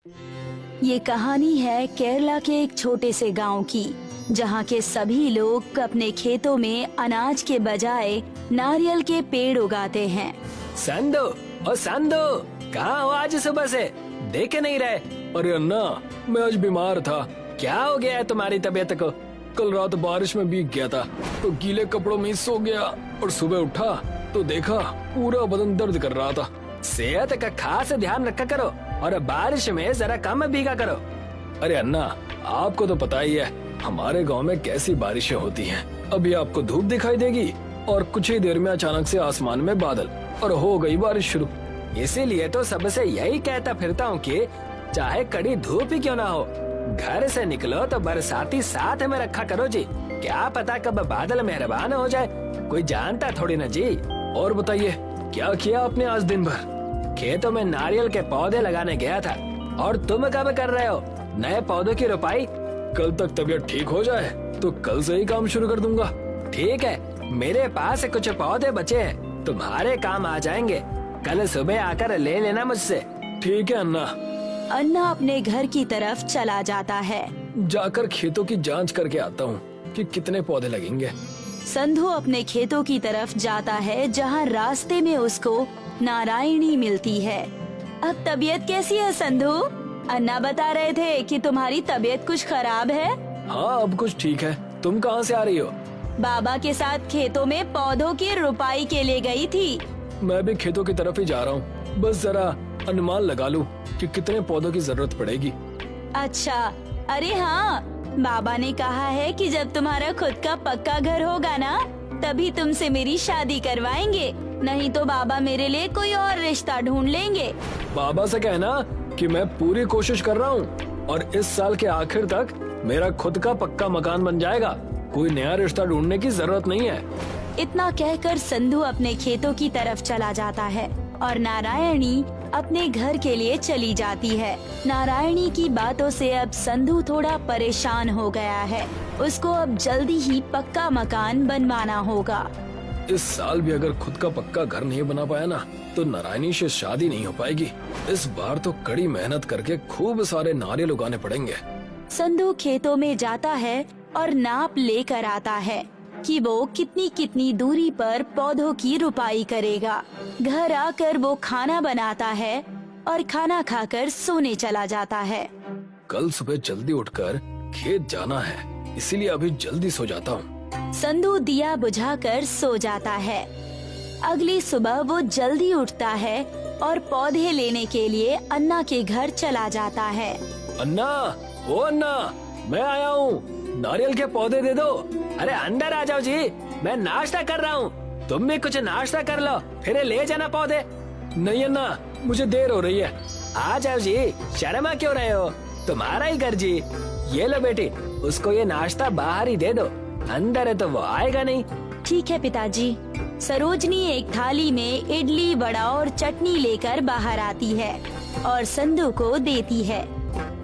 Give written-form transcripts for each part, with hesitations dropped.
ये कहानी है केरला के एक छोटे से गांव की, जहां के सभी लोग अपने खेतों में अनाज के बजाय नारियल के पेड़ उगाते हैं। संदो, ओ संदो, कहाँ हो आज सुबह से? देखे नहीं रहे? अरे अन्ना, मैं आज बीमार था। क्या हो गया है तुम्हारी तबीयत को? कल रात बारिश में भीग गया था तो गीले कपड़ों में ही सो गया और सुबह उठा तो देखा पूरा बदन दर्द कर रहा था। सेहत का खास ध्यान रखा करो और बारिश में जरा कम भीगा करो। अरे अन्ना, आपको तो पता ही है हमारे गांव में कैसी बारिशें होती हैं। अभी आपको धूप दिखाई देगी और कुछ ही देर में अचानक से आसमान में बादल और हो गई बारिश शुरू। इसीलिए तो सबसे यही कहता फिरता हूँ कि चाहे कड़ी धूप ही क्यों ना हो, घर से निकलो तो बरसाती साथ में रखा करो जी। क्या पता कब बादल मेहरबान हो जाए, कोई जानता थोड़ी ना जी। और बताइए, क्या किया आपने आज दिन भर? खेतों में नारियल के पौधे लगाने गया था। और तुम कब कर रहे हो नए पौधों की रोपाई? कल तक तबीयत ठीक हो जाए तो कल से ही काम शुरू कर दूंगा। ठीक है, मेरे पास कुछ पौधे बचे हैं, तुम्हारे काम आ जाएंगे। कल सुबह आकर ले लेना मुझसे। ठीक है अन्ना। अन्ना अपने घर की तरफ चला जाता है। जाकर खेतों की जांच करके आता हूँ कि कितने पौधे लगेंगे। संधू अपने खेतों की तरफ जाता है, जहां रास्ते में उसको नारायणी मिलती है। अब तबीयत कैसी है संधू? अन्ना बता रहे थे कि तुम्हारी तबीयत कुछ खराब है। हाँ, अब कुछ ठीक है। तुम कहाँ से आ रही हो? बाबा के साथ खेतों में पौधों की रुपाई के लिए गई थी। मैं भी खेतों की तरफ ही जा रहा हूँ। बस जरा अनुमान लगा लूं कि कितने पौधों की जरूरत पड़ेगी। अच्छा, अरे हाँ, बाबा ने कहा है कि जब तुम्हारा खुद का पक्का घर होगा ना, तभी तुमसे मेरी शादी करवाएंगे, नहीं तो बाबा मेरे लिए कोई और रिश्ता ढूंढ लेंगे। बाबा से कहना कि मैं पूरी कोशिश कर रहा हूँ और इस साल के आखिर तक मेरा खुद का पक्का मकान बन जाएगा। कोई नया रिश्ता ढूंढने की जरूरत नहीं है। इतना कहकर संधू अपने खेतों की तरफ चला जाता है और नारायणी अपने घर के लिए चली जाती है। नारायणी की बातों से अब संधू थोड़ा परेशान हो गया है। उसको अब जल्दी ही पक्का मकान बनवाना होगा। इस साल भी अगर खुद का पक्का घर नहीं बना पाया ना, तो नारायणी से शादी नहीं हो पाएगी। इस बार तो कड़ी मेहनत करके खूब सारे नारियल उगाने पड़ेंगे। संधू खेतों में जाता है और नाप लेकर आता है कि वो कितनी कितनी दूरी पर पौधों की रुपाई करेगा। घर आकर वो खाना बनाता है और खाना खाकर सोने चला जाता है। कल सुबह जल्दी उठकर खेत जाना है, इसीलिए अभी जल्दी सो जाता हूँ। संधू दिया बुझाकर सो जाता है। अगली सुबह वो जल्दी उठता है और पौधे लेने के लिए अन्ना के घर चला जाता है। अन्ना, ओ अन्ना, मैं आया हूँ। नारियल के पौधे दे दो। अरे अंदर आ जाओ जी, मैं नाश्ता कर रहा हूँ। तुम भी कुछ नाश्ता कर लो, फिर ले जाना पौधे। नहीं अन्ना, मुझे देर हो रही है। आ जाओ जी, शर्मा क्यों रहे हो? तुम्हारा ही घर जी। ये लो बेटी, उसको ये नाश्ता बाहर ही दे दो, अंदर है तो वो आएगा नहीं। ठीक है पिताजी। सरोजनी एक थाली में इडली, वड़ा और चटनी लेकर बाहर आती है और संधू को देती है।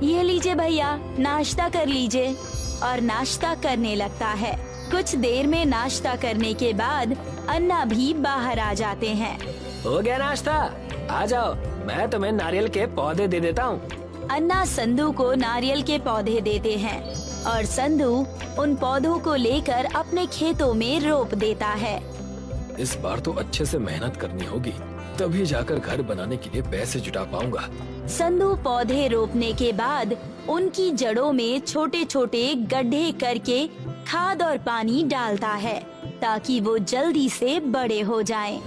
ये लीजिए भैया, नाश्ता कर लीजिए। और नाश्ता करने लगता है। कुछ देर में नाश्ता करने के बाद अन्ना भी बाहर आ जाते हैं। हो गया नाश्ता? आ जाओ, मैं तुम्हें नारियल के पौधे दे देता हूँ। अन्ना संधू को नारियल के पौधे देते हैं और संधू उन पौधों को लेकर अपने खेतों में रोप देता है। इस बार तो अच्छे से मेहनत करनी होगी, तभी जाकर घर बनाने के लिए पैसे जुटा पाऊंगा। संधू पौधे रोपने के बाद उनकी जड़ों में छोटे छोटे गड्ढे करके खाद और पानी डालता है, ताकि वो जल्दी से बड़े हो जाएं।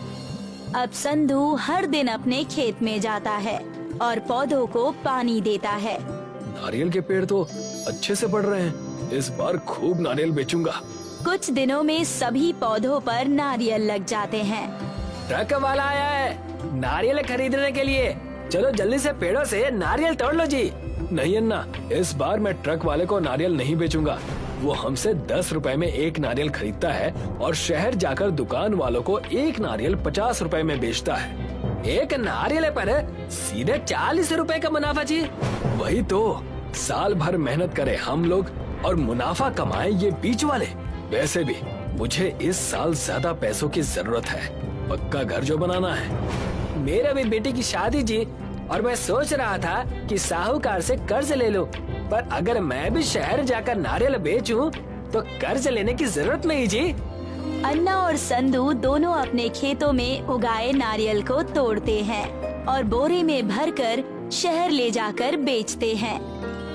अब संधू हर दिन अपने खेत में जाता है और पौधों को पानी देता है। नारियल के पेड़ तो अच्छे से बढ़ रहे हैं। इस बार खूब नारियल बेचूंगा। कुछ दिनों में सभी पौधों पर नारियल लग जाते हैं। ट्रक वाला आया है नारियल खरीदने के लिए। चलो जल्दी से पेड़ों से नारियल तोड़ लो जी। नहीं अन्ना, इस बार मैं ट्रक वाले को नारियल नहीं बेचूंगा। वो हमसे 10 रुपए में एक नारियल खरीदता है और शहर जाकर दुकान वालों को एक नारियल 50 रुपए में बेचता है। एक नारियल पर सीधे 40 रुपए का मुनाफा जी। वही तो, साल भर मेहनत करे हम लोग और मुनाफा कमाए ये बीच वाले। वैसे भी मुझे इस साल ज्यादा पैसों की जरूरत है, पक्का घर जो बनाना है। मेरे भी बेटी की शादी जी और मैं सोच रहा था कि साहूकार से कर्ज ले लूं। पर अगर मैं भी शहर जाकर नारियल बेचूं तो कर्ज लेने की जरूरत नहीं जी। अन्ना और संधू दोनों अपने खेतों में उगाए नारियल को तोड़ते हैं और बोरे में भरकर शहर ले जाकर बेचते हैं,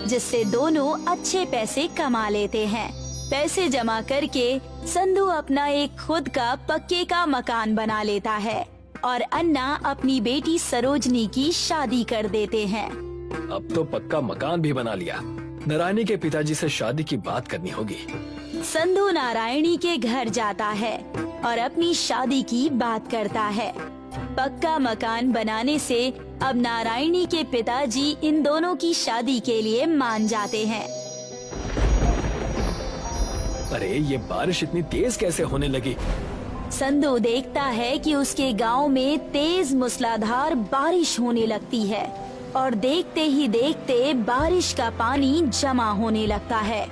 जिससे दोनों अच्छे पैसे कमा लेते हैं। पैसे जमा करके संधू अपना एक खुद का पक्के का मकान बना लेता है और अन्ना अपनी बेटी सरोजनी की शादी कर देते हैं। अब तो पक्का मकान भी बना लिया। नारायणी के पिताजी से शादी की बात करनी होगी। संधू नारायणी के घर जाता है और अपनी शादी की बात करता है। पक्का मकान बनाने से अब नारायणी के पिताजी इन दोनों की शादी के लिए मान जाते हैं। अरे ये बारिश इतनी तेज कैसे होने लगी? संधू देखता है कि उसके गांव में तेज मूसलाधार बारिश होने लगती है और देखते ही देखते बारिश का पानी जमा होने लगता है।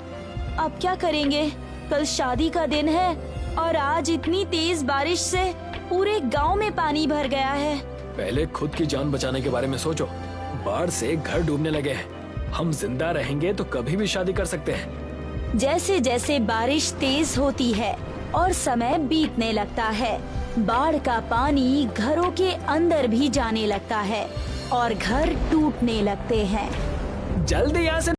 अब क्या करेंगे? कल शादी का दिन है और आज इतनी तेज बारिश से पूरे गांव में पानी भर गया है। पहले खुद की जान बचाने के बारे में सोचो। बाढ़ से घर डूबने लगे हैं। हम जिंदा रहेंगे तो कभी भी शादी कर सकते हैं। जैसे जैसे बारिश तेज होती है और समय बीतने लगता है, बाढ़ का पानी घरों के अंदर भी जाने लगता है और घर टूटने लगते हैं। जल्दी यहाँ से